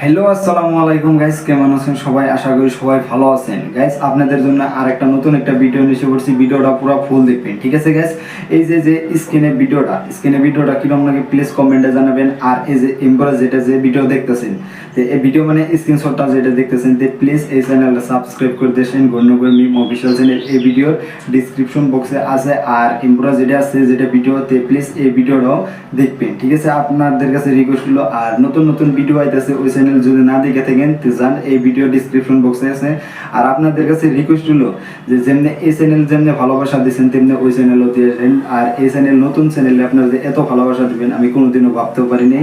Hello আসসালামু আলাইকুম guys, কেমন আছেন সবাই? আশা করি সবাই ভালো আছেন। গাইস আপনাদের জন্য আরেকটা নতুন একটা ভিডিও নিয়ে এসে পড়ছি। ভিডিওটা পুরো ফুল দেখবেন, ঠিক আছে গাইস? এই যে স্ক্রিনে ভিডিওটা কিরকম লাগে প্লিজ কমেন্টে জানাবেন। আর এই যে এমব্রা যেটা যে ভিডিও দেখতেছেন, যে এই ভিডিও মানে স্ক্রিনশটটা যেটা দেখতেছেন, তে প্লিজ এই চ্যানেলটা সাবস্ক্রাইব করে দেন। গণ্যগর মিম অফিশিয়াল চ্যানেল এই ভিডিওর ডেসক্রিপশন বক্সে আছে। আর এমব্রা যেটা আছে যেটা ভিডিওতে প্লিজ এই ভিডিওটাও দেখবেন, ঠিক আছে? আপনাদের কাছে রিকোয়েস্ট হলো, আর নতুন নতুন ভিডিও আইতেছে ওই চ্যানেল যদি না দেখে থাকেন তো যান, এই ভিডিও ডেসক্রিপশন বক্সে আছে। আর আপনাদের কাছে রিকোয়েস্ট হলো যে যেমনি এই চ্যানেল যেমনি ভালোবাসা দিয়েছেন তেমনি ওই চ্যানেলও দিয়েছেন। আর এই চ্যানেল নতুন চ্যানেলে আপনারা যে এত ভালোবাসা দিবেন আমি কোনোদিনও ভাবতেও পারিনি।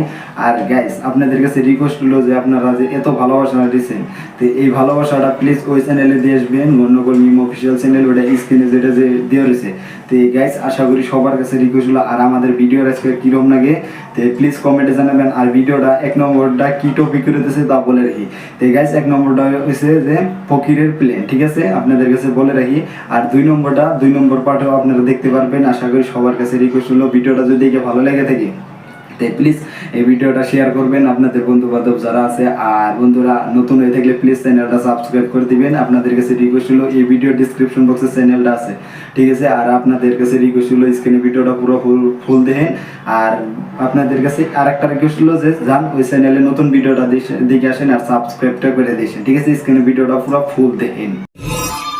আর গাইস আপনাদের কাছে রিকোয়েস্ট হলো যে আপনারা যে এত ভালোবাসা দিয়েছেন তো এই ভালোবাসাটা প্লিজ ওই চ্যানেলে দিয়ে আসবেন, গণ্যগর মিম অফিসিয়াল চ্যানেল, ওটা স্ক্রিনে যেটা যে দেওয়া রয়েছে। তো গাইস আশা করি সবার কাছে রিকোয়েস্ট হলো। আর আমাদের ভিডিওর আজকে কিরকম লাগে তো প্লিজ কমেন্টে জানাবেন। আর ভিডিওটা এক নম্বরটা কি টপিক করেছে তা বলে রাখি। তো গাইস এক নম্বরটা হয়েছে যে ফকিরের প্লেন, ঠিক আছে? আপনাদের কাছে বলে রাখি। আর দুই নম্বর পার্টও আপনারা দেখতে পারবেন। আশা করি সবার কাছে রিকোয়েস্ট হলো ভিডিওটা যদি দেখে ভালো লেগে থাকে তো প্লিজ এই ভিডিওটা শেয়ার করবেন আপনাদের বন্ধু বান্ধব যারা আছে। আর বন্ধুরা নতুন হয়ে থাকলে প্লিজ চ্যানেলটা সাবস্ক্রাইব করে দিবেন। আপনাদের কাছে রিকোয়েস্ট হলো এই ভিডিও ডেসক্রিপশন বক্সে চ্যানেলটা আছে, ঠিক আছে? আর আপনাদের কাছে রিকোয়েস্ট হলো স্ক্রিনে ভিডিওটা পুরো ফুল দেখেন। আর আপনাদের কাছে আরেকটা রিকোয়েস্ট হলো যে যান ওই চ্যানেলে নতুন ভিডিওটা দেখে আসেন আর সাবস্ক্রাইবটা করে দিয়েছেন, ঠিক আছে? স্ক্রিনে ভিডিওটা পুরো ফুল দেখেন।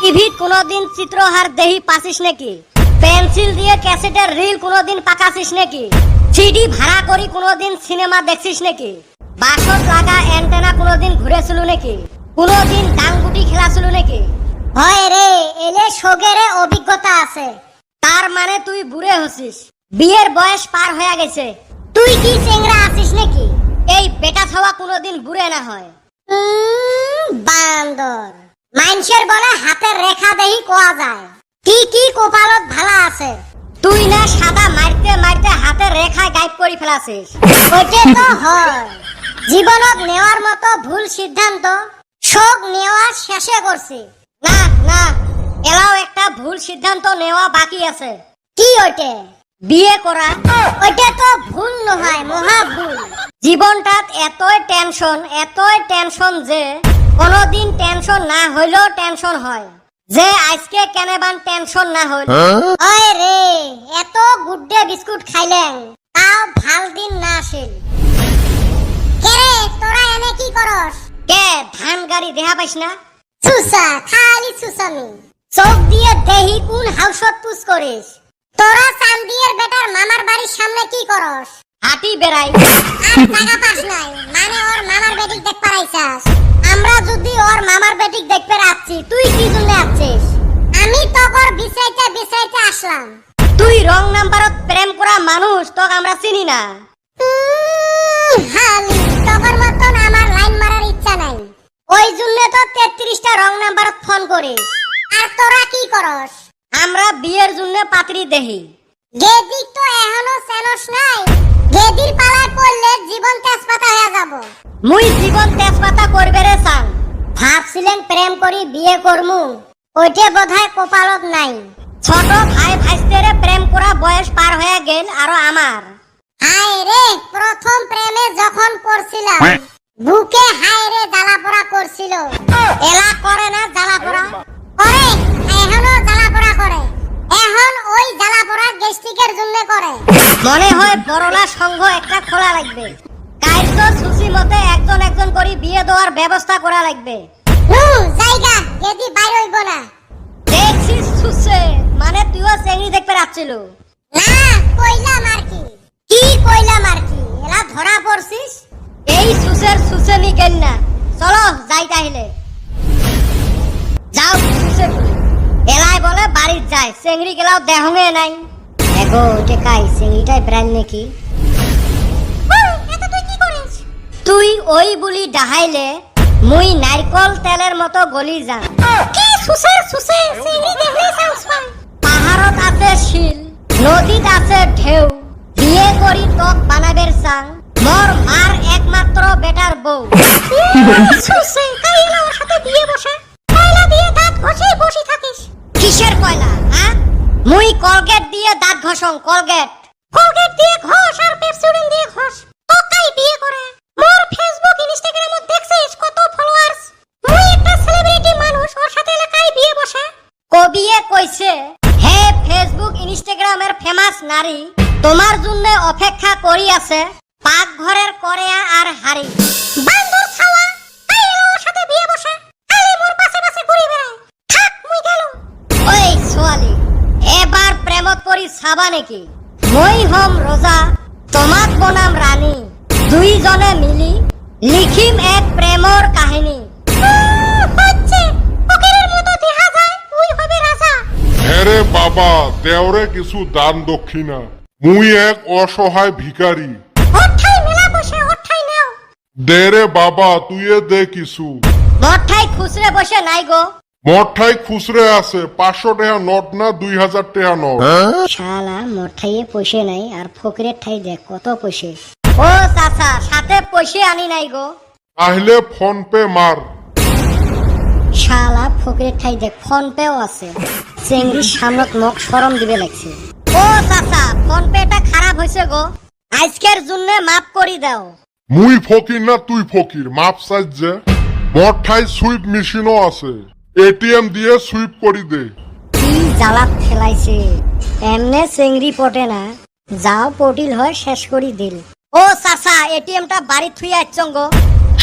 টিভি কোনোদিন চিত্রহার দেহি পাসিস নাকি? পেন্সিল দিয়ে ক্যাসেটের রিল কোনোদিন পাকাছিস নাকি? সিডি ভাড়া করি কোনোদিন সিনেমা দেখছিস নাকি? বাসত লাগা অ্যান্টেনা কোনোদিন ঘুরেছিল নাকি? কোনোদিন ডাংগুটি খেলাছিল নাকি? হয় রে, এলে সোগেরে অভিজ্ঞতা আছে। তার মানে তুই বুড়ে হছিস, বিয়ের বয়স পার হয়ে গেছে। তুই কি চেংরা আছিস নাকি? এই বেটা ছাওয়া কোনোদিন বুড়ে না হয়। বান্দর মানুষের বলে হাতের রেখা দেহি কোয়া যায়। কি কপালত ভালা আছে? তুই না সাদা মারতে মারতে হাতের রেখা গায়েব করে ফেলাছিস। ওইটা তো হয়। জীবনত নেওয়ার মতো ভুল সিদ্ধান্ত সব নেওয়া শেষে করছি। না না, এলাও একটা ভুল সিদ্ধান্ত নেওয়া বাকি আছে। কি ওইটা? বিয়ে করা। ওইটা তো ভুল নয়, মহা ভুল। জীবনটাত এতই টেনশন যে কোনোদিন টেনশন না হইলেও টেনশন হয় যে আজকে কেনেবান টেনশন না হইল। ওই রে, এত গুড্ডে বিস্কুট খাইলেন তাও ভাল দিন না আসিল। কে রে, তোরা এনে কি করস? কে ধান গাড়ি দেহা পাইস না? সুসা, খালি সুসামি। চোখ দিয়ে দেহি কোন হাউসত পুষ করিস? তোরা চান্দিয়ের বেটার মামার বাড়ির সামনে কি করস? হাঁটি বেড়াই। আর জায়গা পাস নাই মানে ওর মামার বেটিক দেখ পারাইছাস? আমরা যদি ওর মামার বেটিক দেখতে আসছি, তুই কি জন্য আসছিস? আমি তোর বিচাইতে আসলাম। তুই রং নাম্বারত প্রেম করা মানুষ, তোকে আমরা চিনি না। হালি তোর মতন আমার লাইন মারার ইচ্ছা নাই। ওই জন্য তো 33টা রং নাম্বারত ফোন করিস। আর তোরা কি করস? আমরা বিয়ের জন্য পাত্রী দেহি। গেদিক তো এখনো চেনস নাই। গেদির পালায় পড়লে জীবন তেজপাতা হয়ে যাব। মুই জীবন তেজপাতা করবে রে চান। ভাবছিলেন প্রেম করি বিয়ে করমু, ওইটা বোধহয় কপালত নাই। ছোট ভাই ভাইস্তেরে প্রেম করা বয়স পার হয়ে গেল আরো আমার। হায় রে, প্রথম প্রেমে যখন পড়ছিলাম বুকে হায় রে জ্বালাপোড়া করছিল। এলা করে না জ্বালাপোড়া? করে, এখনো জ্বালাপোড়া করে। এখন ওই জ্বালাপোড়া গ্যাস্ট্রিকের জন্য করে। মনে হয় বড়লা সংঘ একটা খোলা লাগবে। কাইতো সুসি মতে একজন করে বিয়ে দেওয়ার ব্যবস্থা করা লাগবে। জায়গা যদি বাইরে হইব না। দেখছিস সুসে, মানে তুইও চেংড়ি দেখতে রাখছিল না? কইলাম আর কি। কি কইলাম আর কি? এলা ধরা পড়ছিস। এই সুসের সুসে নি গেল না। চলো যাই তাহলে। যাও সুসে এলাই বলে বাড়ির যায়, চেংড়ি গেলাও দেহঙ্গে নাই। এগো ওইটা কাই চেংড়িটাই ব্র্যান্ড নাকি? তুই ওই বুলি ডাহাইলে মুই নারকল তেলের মতো গলি যাম। কি সুসের সুসে চিংড়ি দেখলে সাউন্স পাই। পাহাড়ত আছে শিল, নদীত আছে ঢেউ। বিয়ে করি তক বানাবের চাং, মোর মার একমাত্র বেটার বউ। সুসে কাইলা ওর সাথে বিয়ে বসে কয়লা দিয়ে দাঁত ঘষে বসি থাকিস। কিসের কয়লা? হ্যাঁ, মুই কলগেট দিয়ে দাঁত ঘষং। কলগেট দিয়ে ঘষ আর পেপসোডিন দিয়ে ঘষ। তো কাই বিয়ে করে? মোর ফেসবুক ইনস্টাগ্রাম মধ্যে নারী তোমার জন্য অপেক্ষা করি আছে পাক ঘরের করেয়া আর হাড়ি। বান্দর ছাওয়া আই ওর সাথে বিয়ে বসে আলি মোর পাশে পাশে ঘুরি বেড়ায় থাক মুই গেলুম। ওই সোয়ালি এবার প্রেমত পরি ছাবা নাকি? মই হম রোজা তোমাক বনাম রানী, দুইজনে মিলি লিখিম এক প্রেমর কাহিনী। হচ্ছে ফকিরের মতো দেখা যায় মুই হবে রাজা। হ্যারে বাবা, দেওরে কিছু দান দক্ষিণা। মুই এক অসহায় ভিখারি। ওঠাই মেলা বসে ওঠাই নাও। দে রে বাবা, তুইয়ে দে কিছু। মঠাই খুচরে বসে নাই গো। মঠাই খুচরে আছে, 500 টাকা নোট না 2000 টাকা নোট। শালা মঠাইয়ে পয়সে নাই আর ফকিরের ঠাই দেখ কত পয়সে। ও চাচা সাথে পয়সে আনি নাই গো। তাহলে ফোন পে মার। শালা ফকিরের ঠাই দেখ ফোন পেও আছে। চেংড়ির সামনত মোক শরম দিবে লাগছে। ও চাচা ফোন পেটা খারাপ হয়েছে গো, আজকের জন্য মাফ করি দাও। মুই ফকির না তুই ফকির, মাপ চাই যে। মঠাই সুইপ মেশিনও আছে, এটিএম দিয়ে সুইপ করি দে। কি জ্বালাত ফেলাইছে, এমনে চেংড়ি পটে না, যাও পটিল হয় শেষ করি দিল। ও চাচা এটিএমটা বাড়ি থুই আসছং গো।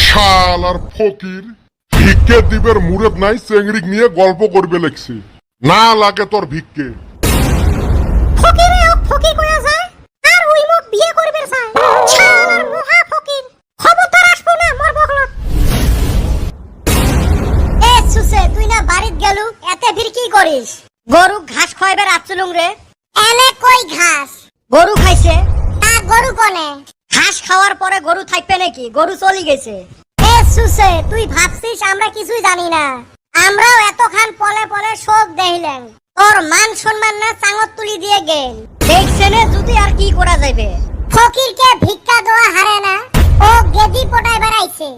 শাল আর ফকির, ভিক্ষে দিবের মুরত নাই, চেংড়িক নিয়ে গল্প করবে লেগছি। না লাগে তোর ভিক্ষে। ফকিরে ওক ফকির কয়া যায় আর ওই মুখ বিয়ে করবে চায়। শালার মহা ফকির, খবরদার আসবো না মোর বগলত। এ সুসে তুই না বাড়িত গেলু, এতে ফির কি করিস? গরু ঘাস খাইবে রাখছিলুম রে। এনে কই ঘাস? গরু খাইছে। তা গরু কোনে? ঘাস খাওয়ার পরে গরু থাকবে নাকি? গরু চলি গেছে। এ সুসে তুই ভাবছিস আমরা কিছুই জানি না? আমরাও এতখান পলে পলে শোক দেখিলেন, তোর মান সম্মান না চাঙত তুলি দিয়ে গেল। দেখছেনে যদি আর কি করা যাবে। ফকিরকে ভিক্ষা দেওয়া হারে না, ও গেদি পটাই বেড়াইছে।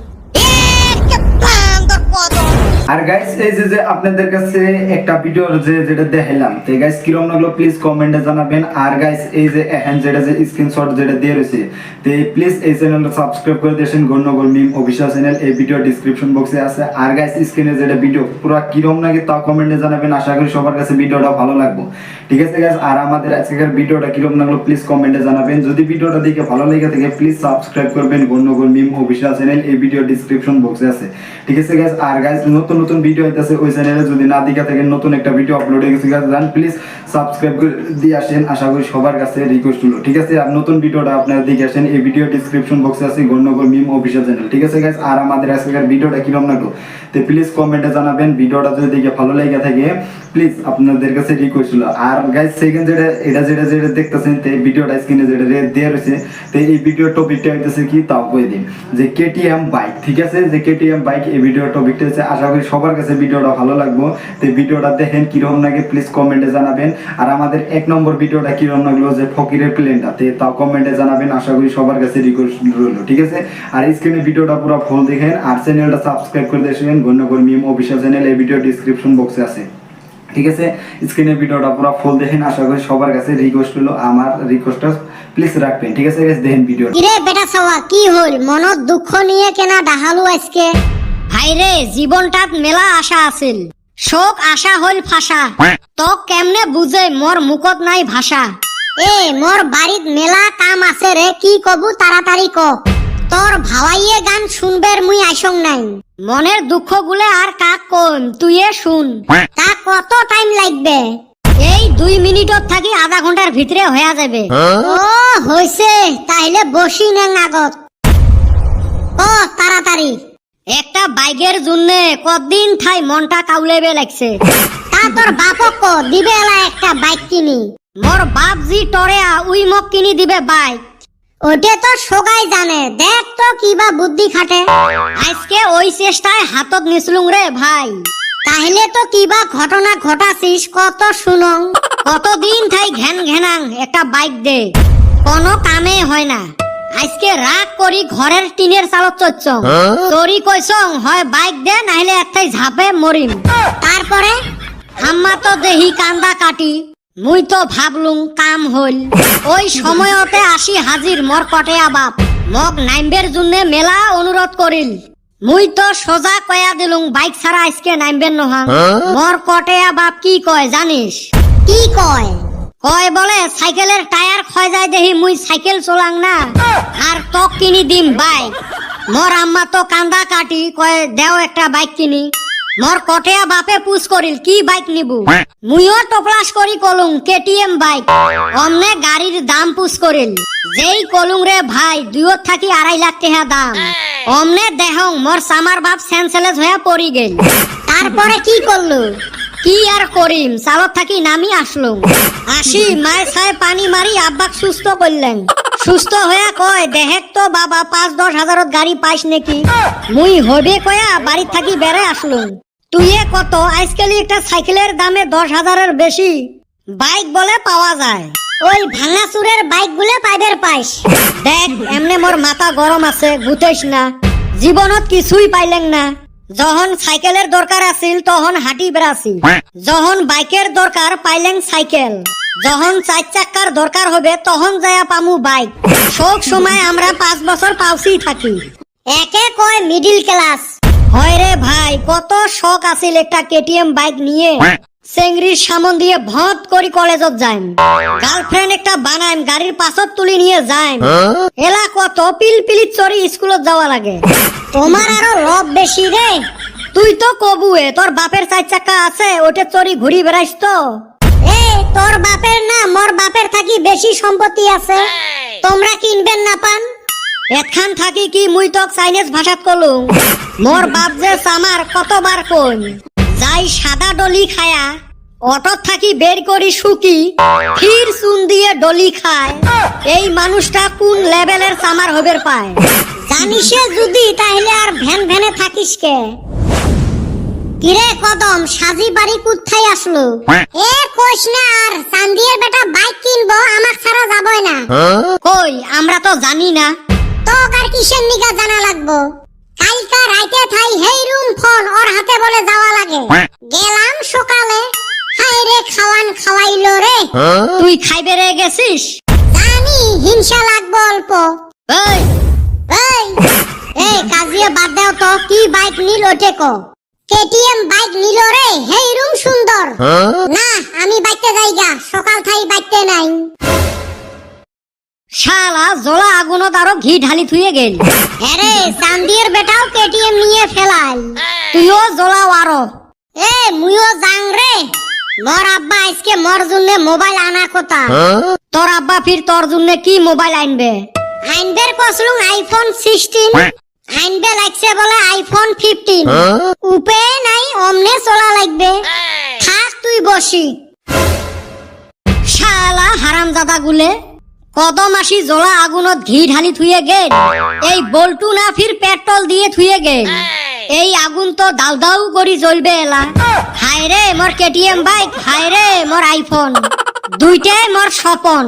আর গাইস এই যে আপনাদের কাছে একটা ভিডিও যেটা দেখাইলাম, তো গাইস কিরকম লাগলো প্লিজ কমেন্টে জানাবেন। আর গাইস এই যে এখন যেটা যে স্ক্রিনশট যেটা দিয়ে রয়েছে, তো প্লিজ এই চ্যানেলটা সাবস্ক্রাইব করে দিয়েছেন, গন্ডগোল মিম অফিসিয়াল চ্যানেল। এই ভিডিও ডিসক্রিপশন বক্সে আছে। আর গাইস স্ক্রিনে যেটা ভিডিও পুরো কিরকম লাগে তাও কমেন্টে জানাবেন। আশা করি সবার কাছে ভিডিওটা ভালো লাগবে, ঠিক আছে গাইস? আর আমাদের আজকের ভিডিওটা কিরকম লাগলো প্লিজ কমেন্টে জানাবেন। যদি ভিডিওটা দেখে ভালো লেগে থাকে প্লিজ সাবস্ক্রাইব করবেন, গন্ডগোল মিম অফিসিয়াল চ্যানেল। এই ভিডিও ডিসক্রিপশন বক্সে আছে, ঠিক আছে গাইস? আর গাইস নতুন নতুন ভিডিও হইতাছে ওই চ্যানেলে, যদি না দেখা থাকেন নতুন একটা ভিডিও আপলোড হয়ে গেছে গাইস, জান প্লিজ সাবস্ক্রাইব করে দিয়ে আসেন। আশা করি সবার কাছে রিকোয়েস্ট হলো, ঠিক আছে? আর নতুন ভিডিওটা আপনারা দেখে আসেন। এই ভিডিও ডিসক্রিপশন বক্সে আছে গন্ডগোল মিম অফিসিয়াল চ্যানেল, ঠিক আছে গাইস? আর আমাদের আজকের ভিডিওটা কিরকম লাগলো তো প্লিজ কমেন্টে জানাবেন। ভিডিওটা যদি দেখে ভালো লেগে থাকে প্লিজ আপনাদের কাছে রিকোয়েস্ট হলো। আর গাইস সেকেন্ড যেটা যেটা দেখতেছেন তো ভিডিওটা স্ক্রিনে যেটা দেয়া রয়েছে, তো এই ভিডিও টপিকটা হইতেছে কি তাও কই দিন, যে কেটিএম বাইক, ঠিক আছে? যে কেটিএম বাইক এই ভিডিও টপিকটা হচ্ছে। আশা করি সবার কাছে ভিডিওটা ভালো লাগবে। তো ভিডিওটা দেখেন কিরকম লাগে প্লিজ কমেন্টে জানাবেন। আর আমাদের 1 নম্বর ভিডিওটা কিরকম লাগলো যে ফকিরের প্লেনটা, তাও কমেন্টে জানাবেন। আশা করি সবার কাছে রিকোয়েস্ট রইলো, ঠিক আছে? আর স্ক্রিনে ভিডিওটা পুরো ফুল দেখেন আর চ্যানেলটা সাবস্ক্রাইব করে দিয়েছেন, গন্ডগোল মিম অফিসিয়াল চ্যানেল। এই ভিডিও ডিসক্রিপশন বক্সে আছে, ঠিক আছে? স্ক্রিনে ভিডিওটা পুরো ফুল দেখেন। আশা করি সবার কাছে রিকোয়েস্ট হলো, আমার রিকোয়েস্টটা প্লিজ রাখবেন, ঠিক আছে গাইস? দেখেন ভিডিও। কিরে বেটা সাওয়া কি হল, মনত দুঃখ নিয়ে কেনা ডাহালু আজকে? ভাইরে জীবনটাত মেলা আশা আছিল, শোক আশা হইল ফাঁসা। তো কেমনে বুঝে মোর মুখত নাই ভাষা। এ মোর বাড়িত মেলা কাম আছে রে, কি কবু তাড়াতাড়ি ক। তোর ভাওয়াইয়ে গান শুনবের মুই আইসং নাই, মনের দুঃখ গুলে আর কাক কম তুইয়ে শুন। তা কত টাইম লাগবে? এই 2 মিনিটত থাকি আধা ঘন্টার ভিতরে হয়ে যাবে। ও হইছে, তাইলে বসি নেন আগত। ও তাড়াতাড়ি। একটা বাইকের জন্য কতদিন ঠাই মনটা কাউলেবে লাগছে। তা তোর বাপক দিবে এলা একটা বাইক কিনি। মোর বাপ জি টরেয়া উই মক কিনি দিবে বাইক। ওটা তো সবাই জানে, দেখ তো কিবা বুদ্ধি খাটে। আজকে ওই চেষ্টায় হাতত নিছলুং রে ভাই। তাহলে তো কিবা ঘটনা ঘটাছিস কত শুনং। কতদিন থাই ঘ্যান ঘ্যানাং একটা বাইক দে, কোনো কামে হয় না। আজকে রাগ করি ঘরের টিনের চালত চচ্ছং, তোরি কইছং হয় বাইক দে নাইলে একটাই ঝাপে মরিম। তারপরে আম্মা তো দেহি কান্দা কাটি, মুই তো ভাবলুং কাম হইল। ওই সময়তে আসি হাজির মোর কটেয়া বাপ, মগ নাইমবের জন্য মেলা অনুরোধ করিল। মুই তো সোজা কয়া দিলুং বাইক ছাড়া আজকে নাইমবেন নহাং। মোর কটেয়া বাপ কি কয় জানিস? কি কয়? কয় বলে সাইকেলের টায়ার ক্ষয় যায় দেখি মুই সাইকেল চলাং না আর তক কিনি দিম বাইক। মোর আম্মা তো কান্দা কাটি কয় দেও একটা বাইক কিনি। মোর কটেয়া বাপে পুষ করিল কি বাইক নিবু, মুইও টপলাস করি কলুং কেটিএম বাইক। অমনে গাড়ির দাম পুষ করিল, যেই কলুং রে ভাই 2 থাকি 2.5 লাখ টাকা দাম। অমনে দেহং মোর সামার বাপ সেন্সেলেস হয়ে পড়ি গেল। তারপরে কি করলো, কি আর করিম, চালত থাকি নামি আসলুম। আসি মায় ছায় পানি মারি আব্বাক সুস্থ করলেন। সুস্থ হয়ে কয় দেহেক তো বাবা 5-10 হাজারত গাড়ি পাইস নাকি। মুই হবে কয়া বাড়ি থাকি বেড়ে আসলুম। তুইয়ে কত আজকালি একটা সাইকেলের দামে 10,000-এর বেশি বাইক বলে পাওয়া যায়। ওই ভাঙাচুরের বাইক গুলো পাইবের পাইস। দেখ এমনে মোর মাথা গরম আছে, গুতেস না। জীবনত কিছুই পাইলেন না। যখন সাইকেলের দরকার আছিল তখন হাঁটি বেড়াছি, যখন বাইকের দরকার পাইলেন সাইকেল, যখন 4 চাক্কার দরকার হবে তখন যায়া পামু বাইক। সব সময় আমরা 5 বছর পাউসি থাকি। একে কয় মিডিল ক্লাস। হয় রে ভাই, কত শখ আছিল একটা কেটিএম বাইক নিয়ে চেংড়ির সামন দিয়ে ভত করি কলেজত যাইম, গার্লফ্রেন্ড একটা বানাইম, গাড়ির পাছত তুলি নিয়ে যাইম। এলা কত পিলপিলিত চড়ি স্কুলত যাওয়া লাগে। তোমার আরো লব বেশি রে। তুই তো কবুয়ে, তোর বাপের 4 চাক্কা আছে, ওটা চড়ি ঘুরি বেড়াইস তো। এ তোর বাপের না মোর বাপের থাকি বেশি সম্পত্তি আছে, তোমরা কিনবেন না পান। এখান থাকি কি মুই তো চাইনিজ ভাষাত কলুম। মোর বাপ যে সামার কতবার কই যাই সাদা ডলি খায়া অটো থাকি বের করি শুকি ফির চুন দিয়ে ডলি খায়। এই মানুষটা কোন লেভেলের সামার হবের পায় জানিসে যদি, তাহলে আর ভ্যান ভ্যানে থাকিস কে। কিরে কদম, সাজি বাড়ি কোথায় আসলো? এ কইস না আর, চান্দিয়ের বেটা বাইক কিনবো, আমাক ছাড়া যাবই না। কই আমরা তো জানি না। তো আর কিসের নিগা জানা লাগবো? কালকা রাইতে থাই হেই রুম ফোন ওর হাতে বলে যাওয়া লাগে। গেলাম সকালে, হাই রে খাওয়ান খাওয়াইলো রে। তুই খাইবে রে গেছিস? জানি হিংসা লাগবো অল্প। এই এই এই কাজিয়ে বাদ দাও তো, কি বাইক নিল ওটে কো? কেটিএম বাইক নিল রে, হেই রুম সুন্দর। না আমি বাইতে যাইগা, সকাল থাই বাইতে নাই। শালা জোলা আগুনত আরো ঘি ঢালি থুয়ে গেল। আরে চান্দির বেটাও কেটিএম নিয়ে ফেলাল, তুইও জোলাও আরো। এ মুইও যাং রে। মোর আব্বা আজকে মোর জন্য মোবাইল আনা কথা। তোর আব্বা ফির তোর জন্য কি মোবাইল আনবে? আনবের কসলুং আইফোন 16, আনবে লাগছে বলে আইফোন 15। উপায় নাই, অমনে চলা লাগবে। থাক তুই বসি। শালা হারামজাদা গুলে, কদম আসি জোলা আগুনত ঘি ঢালি থুয়ে গেল। এই বল্টু না ফির পেট্রোল দিয়ে থুয়ে গেল। এই আগুন তো দাউ দাউ করি জ্বলবে এলা। হায় রে মোর কেটিএম বাইক, হায় রে মোর আইফোন, দুইটাই মোর স্বপন।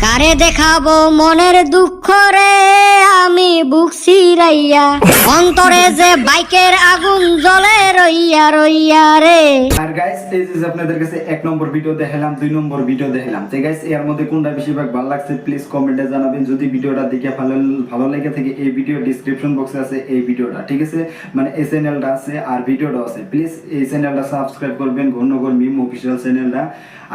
কারে দেখাবো মনের দুঃখ রে, আমি বুক সিরাইয়া, অন্তরে যে বাইকের আগুন জ্বলে রইয়া রইয়া রে। আর গাইস এই যে আপনাদের কাছে 1 নম্বর ভিডিও দেখালাম, 2 নম্বর ভিডিও দেখালাম, তো গাইস এর মধ্যে কোনটা বেশিরভাগ ভালো লাগছে প্লিজ কমেন্টে জানাবেন। যদি ভিডিওটা দেখে ভালো লেগে থাকে, এই ভিডিও ডেসক্রিপশন বক্সে আছে এই ভিডিওটা, ঠিক আছে? মানে এই চ্যানেলটা আছে আর ভিডিওটা আছে, প্লিজ এই চ্যানেলটা সাবস্ক্রাইব করবেন, ঘূর্ণগর মিম অফিশিয়াল চ্যানেলটা।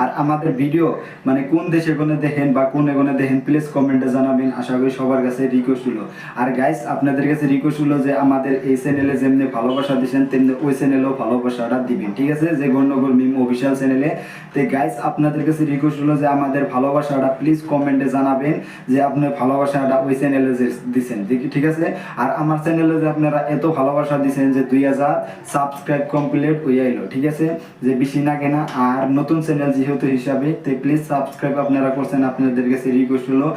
আর আমাদের ভিডিও মানে কোন দেশে কোনে দেখেন বা কোন এগোনে দেখেন প্লিজ কমেন্টে জানাবেন। আশা করি সবার কাছে রিকোয়েস্ট হলো। আর গাইস আপনাদের কাছে রিকোয়েস্ট হলো যে আমাদের এই চ্যানেলে যেমনি ভালোবাসা দিবেন তেমনি ওই চ্যানেলেও ভালোবাসাটা দিবেন, ঠিক আছে? যে ঘূর্ণগর মিম অফিশিয়াল চ্যানেলে। তো গাইস আপনাদের কাছে রিকোয়েস্ট হলো যে আমাদের ভালোবাসাটা প্লিজ কমেন্টে জানাবেন যে আপনার ভালোবাসাটা ওই চ্যানেলে যে দিচ্ছেন, ঠিক আছে? আর আমার চ্যানেলে যে আপনারা এত ভালোবাসা দিচ্ছেন যে 2000 সাবস্ক্রাইব কমপ্লিট হয়ে আইলো, ঠিক আছে? যে বেশি না কেনা, আর নতুন চ্যানেল যেহেতু হিসাবে, তো প্লিজ সাবস্ক্রাইব আপনারা করছেন, আপনাদের কাছে রিকোয়েস্ট হলো।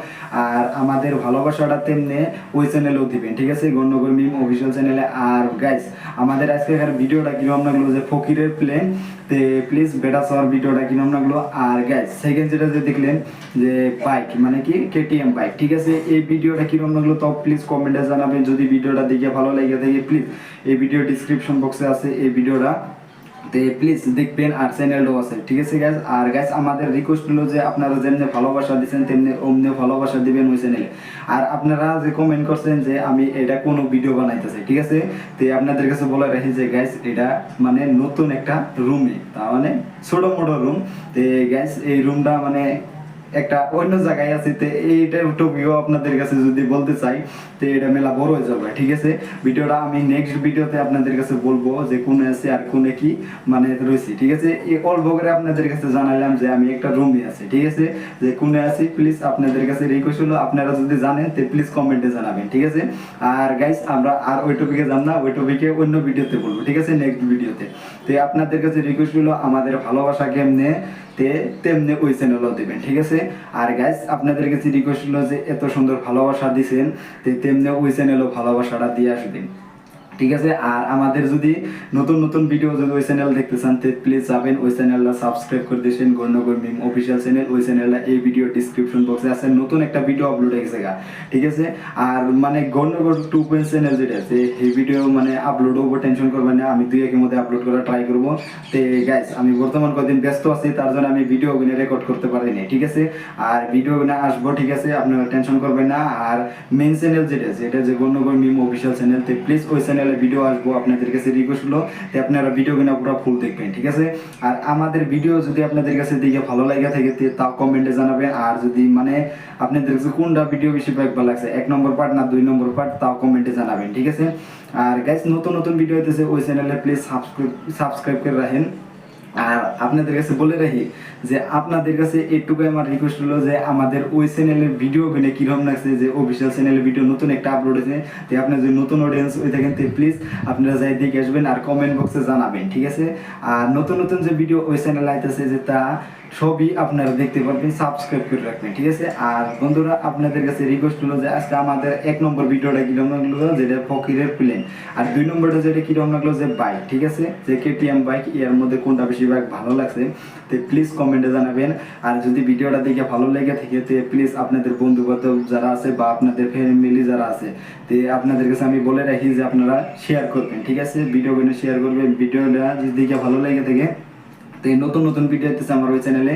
আর আমাদের ভালোবাসাটা তেমনি ওই চ্যানেলেও দিবেন, ঠিক আছে? ঘূর্ণগর মিম অফিশিয়াল চ্যানেলে। আর গাইস আমাদের আজকের ভিডিওটা কিরকম লাগলো, যে ফকিরের প্লেন, তে প্লিজ বেটা সর ভিডিওটা কিরকম লাগলো। আর গাইস সেকেন্ড যেটা যে দেখলেন যে বাইক মানে কি কেটিএম বাইক, ঠিক আছে? এই ভিডিওটা কিরকম লাগলো তো প্লিজ কমেন্টে জানাবেন। যদি ভিডিওটা দেখে ভালো লাগে থাকে প্লিজ এই ভিডিও ডেসক্রিপশন বক্সে আছে এই ভিডিওটা, তে প্লিজ দেখবেন আর চ্যানেলটাও আছে, ঠিক আছে গাইস। আর গাইস আমাদের রিকোয়েস্ট হলো যে আপনারা যেমনি ভালোবাসা দিচ্ছেন তেমনি অমনি ভালোবাসা দিবেন ওই চ্যানেলে। আর আপনারা যে কমেন্ট করছেন যে আমি এটা কোনো ভিডিও বানাইতেছি, ঠিক আছে, তো আপনাদের কাছে বলে রাখি যে গাইস এটা মানে নতুন একটা রুমে, তার মানে ছোট মোটো রুম। তো গাইস এই রুমটা মানে একটা অন্য জায়গায় আছে, তো এইটার টপিকও আপনাদের কাছে যদি বলতে চাই তো এটা মেলা বড় হয়ে যাবে, ঠিক আছে। ভিডিওটা আমি নেক্সট ভিডিওতে আপনাদের কাছে বলবো যে কোনে আছে আর কোনে কি মানে রয়েছে, ঠিক আছে। এই অল্প করে আপনাদের কাছে জানালাম যে আমি একটা রুমে আছি, ঠিক আছে, যে কোনে আছি। প্লিজ আপনাদের কাছে রিকোয়েস্ট হলো আপনারা যদি জানেন তো প্লিজ কমেন্টে জানাবেন, ঠিক আছে। আর গাইস আমরা আর ওই টপিকে যাব না, ওই টপিকে অন্য ভিডিওতে বলবো, ঠিক আছে, নেক্সট ভিডিওতে। তো আপনাদের কাছে রিকোয়েস্ট হলো আমাদের ভালোবাসা কেমনে তেমনি ওই চ্যানেলও দেবেন, ঠিক আছে। আর গাইস আপনাদের কাছে রিকোয়েস্ট হলো যে এত সুন্দর ভালোবাসা দিছেন তেমনি ওই চ্যানেলও ভালোবাসাটা দিয়ে আসবেন, ঠিক আছে। আর আমাদের যদি নতুন নতুন ভিডিও যদি ওই চ্যানেল দেখতে চান তো প্লিজ যাবেন ওই চ্যানেলটা সাবস্ক্রাইব করে দিয়েছেন, গণ্যগর মিম অফিসিয়াল চ্যানেল। ওই চ্যানেলটা এই ভিডিও ডিসক্রিপশন বক্সে আছে, নতুন একটা ভিডিও আপলোড হয়ে গেছে, ঠিক আছে। আর মানে গণ্যগর 2 চ্যানেল যেটা আছে এই ভিডিও মানে আপলোড হবো, টেনশন করবেন না, আমি 2-1 মধ্যে আপলোড করা ট্রাই করবো। তো গাইস আমি বর্তমান কদিন ব্যস্ত আছি, তার জন্য আমি ভিডিও গুলো রেকর্ড করতে পারিনি, ঠিক আছে। আর ভিডিও গুলো আসবো, ঠিক আছে, আপনারা টেনশন করবেন না। আর মেন চ্যানেল যেটা আছে এটা যে গণ্যগর মিম অফিসিয়াল চ্যানেল, তো প্লিজ ওই চ্যানেলে ভিডিও আসবো, আপনাদের কাছে রিকোয়েস্ট হলো যে আপনারা ভিডিও গুলো পুরো ফুল দেখবেন, ঠিক আছে। আর আমাদের ভিডিও যদি আপনাদের কাছে দেখে ভালো লাগে থাকে তাও কমেন্টে জানাবেন। আর যদি মানে আপনাদের কাছে কোনটা ভিডিও বেশি ভালো লাগছে, 1 নম্বর পার্ট না 2 নম্বর পার্ট, তাও কমেন্টে জানাবেন, ঠিক আছে। আর গাইস নতুন নতুন ভিডিও হইতেছে ওই চ্যানেলে প্লিজ সাবস্ক্রাইব করে রাখেন। আর আপনাদের কাছে বলে রাখি যে আপনাদের কাছে এইটুকু আমার রিকোয়েস্ট হলো যে আমাদের ওই চ্যানেলের ভিডিও গুলো কিরকম লাগছে, যে অফিসিয়াল চ্যানেলের ভিডিও নতুন একটা আপলোড হয়েছে, তো আপনার যদি নতুন অডিয়েন্স হয়ে থাকেন তো প্লিজ আপনারা যাই দেখে আসবেন আর কমেন্ট বক্সে জানাবেন, ঠিক আছে। আর নতুন নতুন যে ভিডিও ওই চ্যানেলে আইতেছে যে তা সবই আপনারা দেখতে পারবেন, সাবস্ক্রাইব করে রাখবেন, ঠিক আছে। আর বন্ধুরা আপনাদের কাছে রিকোয়েস্ট হলো যে আজকে আমাদের 1 নম্বর ভিডিওটা কিরকম লাগলো যেটা ফকিরের প্লেন, আর 2 নম্বরটা যেটা কিরকম লাগলো যে বাইক, ঠিক আছে, যে কেটিএম বাইক, এর মধ্যে কোনটা বেশি বাইক ভালো লাগছে তো প্লিজ কমেন্টে জানাবেন। আর যদি ভিডিওটা দেখে ভালো লেগে থাকে তো প্লিজ আপনাদের বন্ধু বান্ধব যারা আছে বা আপনাদের ফ্যামিলি যারা আছে তো আপনাদের কাছে আমি বলে রাখি যে আপনারা শেয়ার করবেন, ঠিক আছে, ভিডিওগুলো শেয়ার করবেন। ভিডিওটা যদি দেখে ভালো লেগে থাকে তো এই নতুন নতুন ভিডিও হইতেছে আমার ওই চ্যানেলে,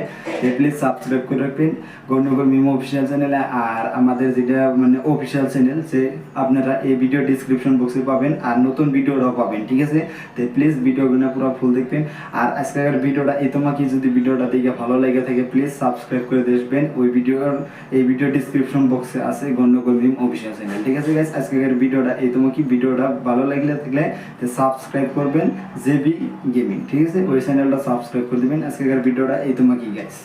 প্লিজ সাবস্ক্রাইব করে রাখবেন গণ্যগর মিম অফিসিয়াল চ্যানেলে। আর আমাদের যেটা মানে অফিসিয়াল চ্যানেল সে আপনারা এই ভিডিও ডিসক্রিপশন বক্সে পাবেন আর নতুন ভিডিওটাও পাবেন, ঠিক আছে। তো প্লিজ ভিডিওগুলো পুরো ফুল দেখবেন। আর আজকের ভিডিওটা এই তোমাকে যদি ভিডিওটা দেখে ভালো লেগে থাকে প্লিজ সাবস্ক্রাইব করে দেখবেন, ওই এই ভিডিও ডিসক্রিপশন বক্সে আছে গণ্যগর মিম অফিসিয়াল চ্যানেল, ঠিক আছে গাইস। আজকের ভিডিওটা এই তোমাকে ভিডিওটা ভালো লাগলে তো সাবস্ক্রাইব করবেন জেবি গেমিং, ঠিক আছে, ওই চ্যানেলটা সাবস্ক্রাইব করে দিবেন। আজকের ভিডিওটা এই তোমাকে গাইস।